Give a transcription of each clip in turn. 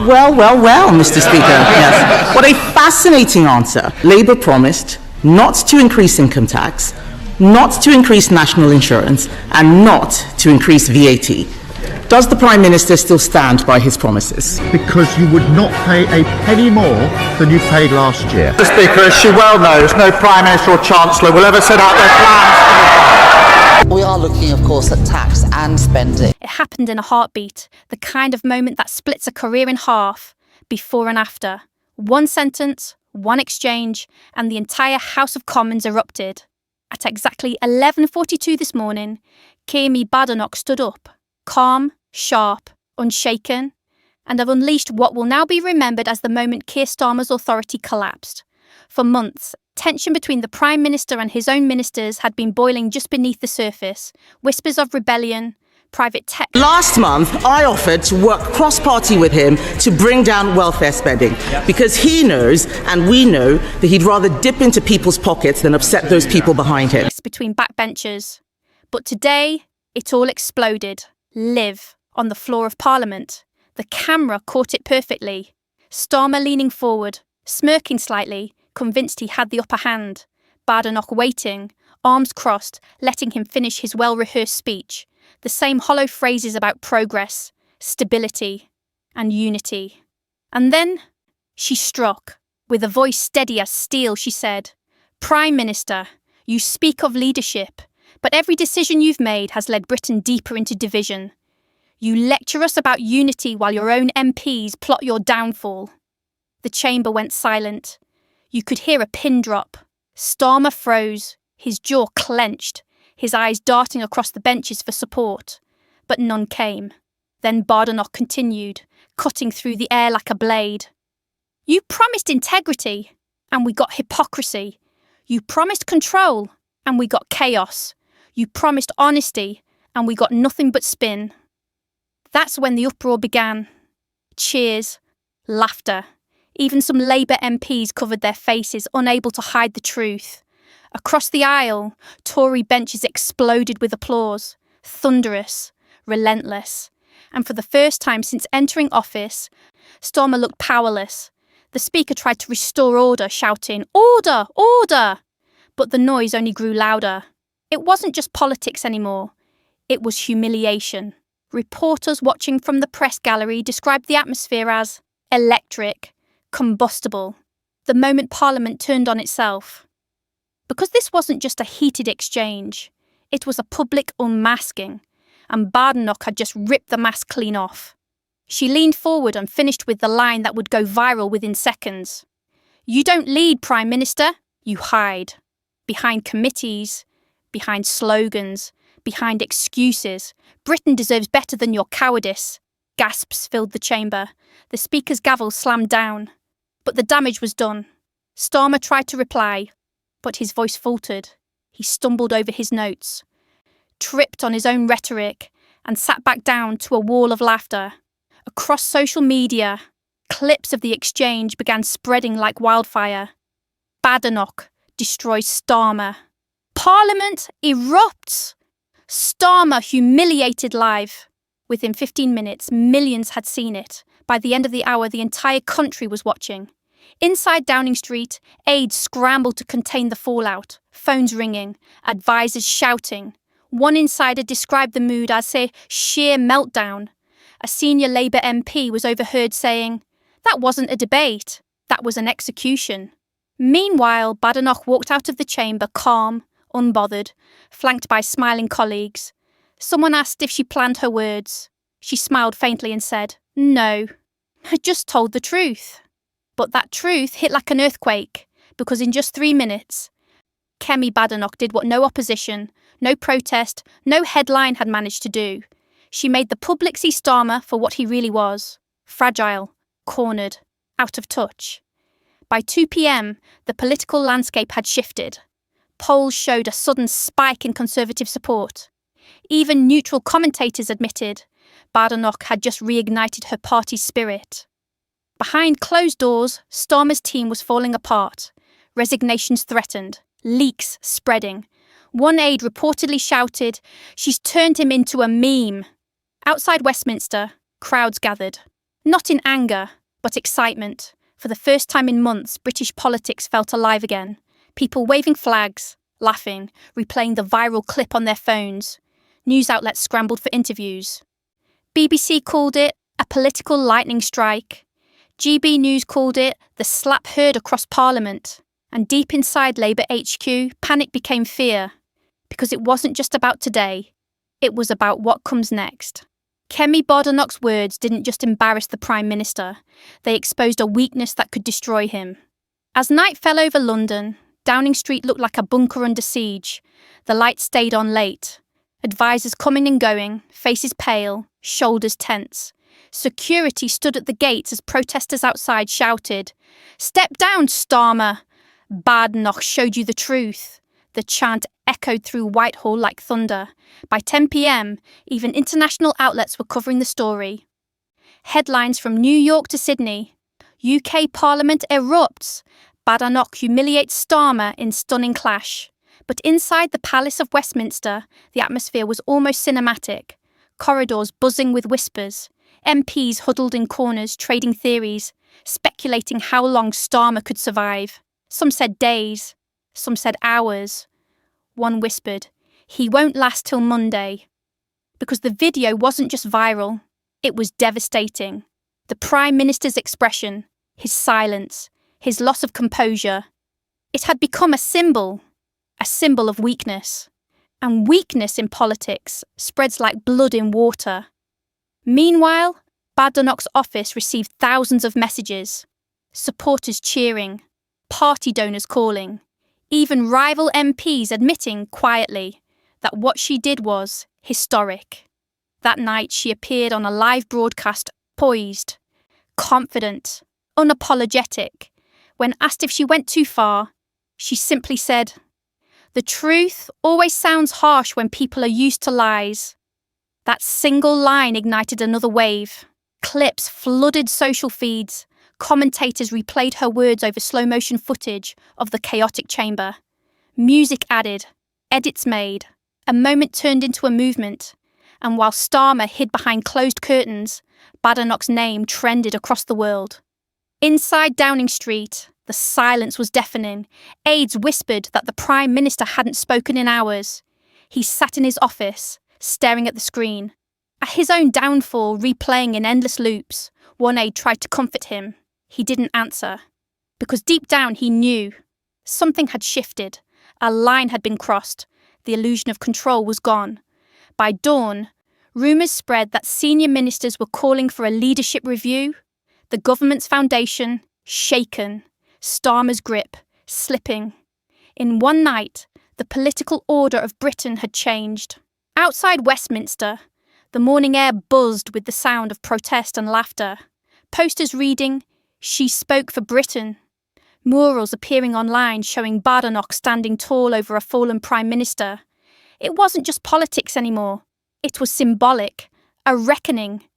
Well, Mr. Speaker. Yes. What a fascinating answer. Labour promised not to increase income tax, not to increase national insurance, and not to increase VAT. Does the Prime Minister still stand by his promises? Because you would not pay a penny more than you paid last year. Mr. Speaker, as she well knows, no Prime Minister or Chancellor will ever set out their plans. We are looking, of course, at tax and spending. It happened in a heartbeat, the kind of moment that splits a career in half, before and after. One sentence, one exchange, and the entire House of Commons erupted. At exactly 11:42 this morning, Kemi Badenoch stood up, calm, sharp, unshaken, and have unleashed what will now be remembered as the moment Keir Starmer's authority collapsed. For months, tension between the Prime Minister and his own ministers had been boiling just beneath the surface. Whispers of rebellion, private tech. Last month, I offered to work cross-party with him to bring down welfare spending because he knows, and we know, that he'd rather dip into people's pockets than upset those people behind him. Between backbenchers. But today, it all exploded. Live on the floor of Parliament. The camera caught it perfectly. Starmer leaning forward, smirking slightly, convinced he had the upper hand. Badenoch waiting, arms crossed, letting him finish his well-rehearsed speech. The same hollow phrases about progress, stability, and unity. And then she struck. With a voice steady as steel, she said, "Prime Minister, you speak of leadership, but every decision you've made has led Britain deeper into division. You lecture us about unity while your own MPs plot your downfall." The chamber went silent. You could hear a pin drop. Starmer froze, his jaw clenched, his eyes darting across the benches for support. But none came. Then Badenoch continued, cutting through the air like a blade. "You promised integrity, and we got hypocrisy. You promised control, and we got chaos. You promised honesty, and we got nothing but spin." That's when the uproar began. Cheers, laughter. Even some Labour MPs covered their faces, unable to hide the truth. Across the aisle, Tory benches exploded with applause, thunderous, relentless. And for the first time since entering office, Starmer looked powerless. The Speaker tried to restore order, shouting, "Order! Order!" But the noise only grew louder. It wasn't just politics anymore. It was humiliation. Reporters watching from the press gallery described the atmosphere as electric, combustible, the moment Parliament turned on itself. Because this wasn't just a heated exchange, it was a public unmasking, and Badenoch had just ripped the mask clean off. She leaned forward and finished with the line that would go viral within seconds. "You don't lead, Prime Minister, you hide. Behind committees, behind slogans, behind excuses. Britain deserves better than your cowardice." Gasps filled the chamber. The Speaker's gavel slammed down. But the damage was done. Starmer tried to reply, but his voice faltered. He stumbled over his notes, tripped on his own rhetoric, and sat back down to a wall of laughter. Across social media, clips of the exchange began spreading like wildfire. Badenoch destroys Starmer. Parliament erupts. Starmer humiliated live. Within 15 minutes, millions had seen it. By the end of the hour, the entire country was watching. Inside Downing Street, aides scrambled to contain the fallout, phones ringing, advisers shouting. One insider described the mood as a sheer meltdown. A senior Labour MP was overheard saying, "That wasn't a debate, that was an execution." Meanwhile, Badenoch walked out of the chamber calm, unbothered, flanked by smiling colleagues. Someone asked if she planned her words. She smiled faintly and said, "No, I just told the truth." But that truth hit like an earthquake, because in just 3 minutes, Kemi Badenoch did what no opposition, no protest, no headline had managed to do. She made the public see Starmer for what he really was: fragile, cornered, out of touch. By 2 p.m, the political landscape had shifted. Polls showed a sudden spike in Conservative support. Even neutral commentators admitted Badenoch had just reignited her party's spirit. Behind closed doors, Starmer's team was falling apart. Resignations threatened, leaks spreading. One aide reportedly shouted, "She's turned him into a meme." Outside Westminster, crowds gathered. Not in anger, but excitement. For the first time in months, British politics felt alive again. People waving flags, laughing, replaying the viral clip on their phones. News outlets scrambled for interviews. BBC called it a political lightning strike. GB News called it the slap heard across Parliament. And deep inside Labour HQ, panic became fear. Because it wasn't just about today, it was about what comes next. Kemi Badenoch's words didn't just embarrass the Prime Minister, they exposed a weakness that could destroy him. As night fell over London, Downing Street looked like a bunker under siege. The lights stayed on late. Advisers coming and going, faces pale, shoulders tense. Security stood at the gates as protesters outside shouted, "Step down, Starmer! Badenoch showed you the truth." The chant echoed through Whitehall like thunder. By 10 p.m, even international outlets were covering the story. Headlines from New York to Sydney. UK Parliament erupts. Badenoch humiliates Starmer in stunning clash. But inside the Palace of Westminster, the atmosphere was almost cinematic. Corridors buzzing with whispers. MPs huddled in corners, trading theories, speculating how long Starmer could survive. Some said days. Some said hours. One whispered, "He won't last till Monday." Because the video wasn't just viral, it was devastating. The Prime Minister's expression, his silence, his loss of composure. It had become a symbol of weakness. And weakness in politics spreads like blood in water. Meanwhile, Badenoch's office received thousands of messages. Supporters cheering, party donors calling, even rival MPs admitting quietly that what she did was historic. That night she appeared on a live broadcast, poised, confident, unapologetic. When asked if she went too far, she simply said, "The truth always sounds harsh when people are used to lies." That single line ignited another wave. Clips flooded social feeds. Commentators replayed her words over slow-motion footage of the chaotic chamber. Music added, edits made. A moment turned into a movement. And while Starmer hid behind closed curtains, Badenoch's name trended across the world. Inside Downing Street, the silence was deafening. Aides whispered that the Prime Minister hadn't spoken in hours. He sat in his office, staring at the screen. At his own downfall replaying in endless loops, one aide tried to comfort him. He didn't answer. Because deep down he knew. Something had shifted. A line had been crossed. The illusion of control was gone. By dawn, rumours spread that senior ministers were calling for a leadership review. The government's foundation, shaken. Starmer's grip, slipping. In one night, the political order of Britain had changed. Outside Westminster, the morning air buzzed with the sound of protest and laughter. Posters reading, "She spoke for Britain." Murals appearing online showing Badenoch standing tall over a fallen Prime Minister. It wasn't just politics anymore. It was symbolic, a reckoning.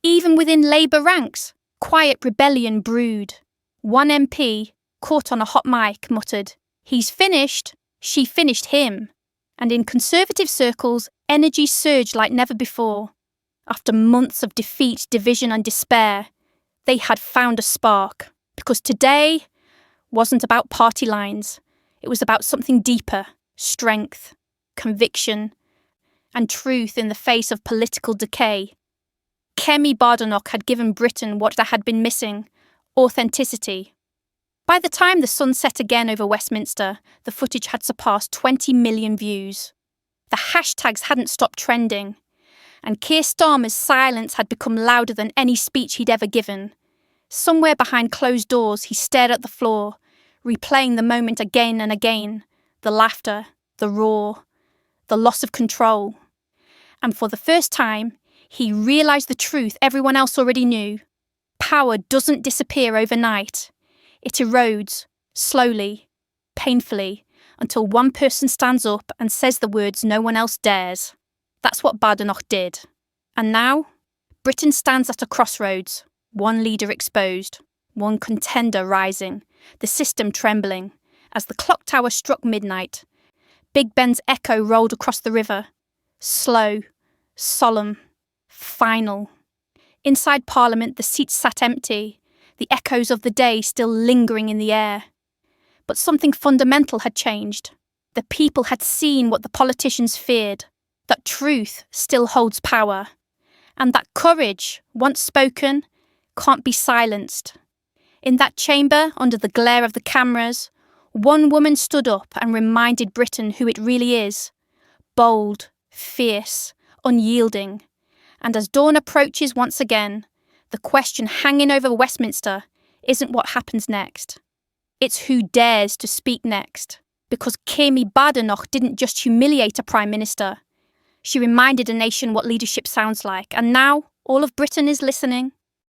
Even within Labour ranks, quiet rebellion brewed. One MP, caught on a hot mic, muttered, "He's finished, she finished him." And in Conservative circles, energy surged like never before. After months of defeat, division and despair, they had found a spark. Because today wasn't about party lines. It was about something deeper, strength, conviction, and truth in the face of political decay. Kemi Badenoch had given Britain what had been missing, authenticity. By the time the sun set again over Westminster, the footage had surpassed 20 million views. The hashtags hadn't stopped trending, and Keir Starmer's silence had become louder than any speech he'd ever given. Somewhere behind closed doors, he stared at the floor, replaying the moment again and again, the laughter, the roar, the loss of control. And for the first time, he realised the truth everyone else already knew. Power doesn't disappear overnight. It erodes, slowly, painfully, until one person stands up and says the words no one else dares. That's what Badenoch did. And now, Britain stands at a crossroads, one leader exposed, one contender rising, the system trembling. As the clock tower struck midnight, Big Ben's echo rolled across the river. Slow, solemn, final. Inside Parliament, the seats sat empty, the echoes of the day still lingering in the air. But something fundamental had changed. The people had seen what the politicians feared, that truth still holds power, and that courage, once spoken, can't be silenced. In that chamber, under the glare of the cameras, one woman stood up and reminded Britain who it really is: bold, fierce, unyielding. And as dawn approaches once again, the question hanging over Westminster isn't what happens next. It's who dares to speak next. Because Kemi Badenoch didn't just humiliate a Prime Minister. She reminded a nation what leadership sounds like, and now all of Britain is listening.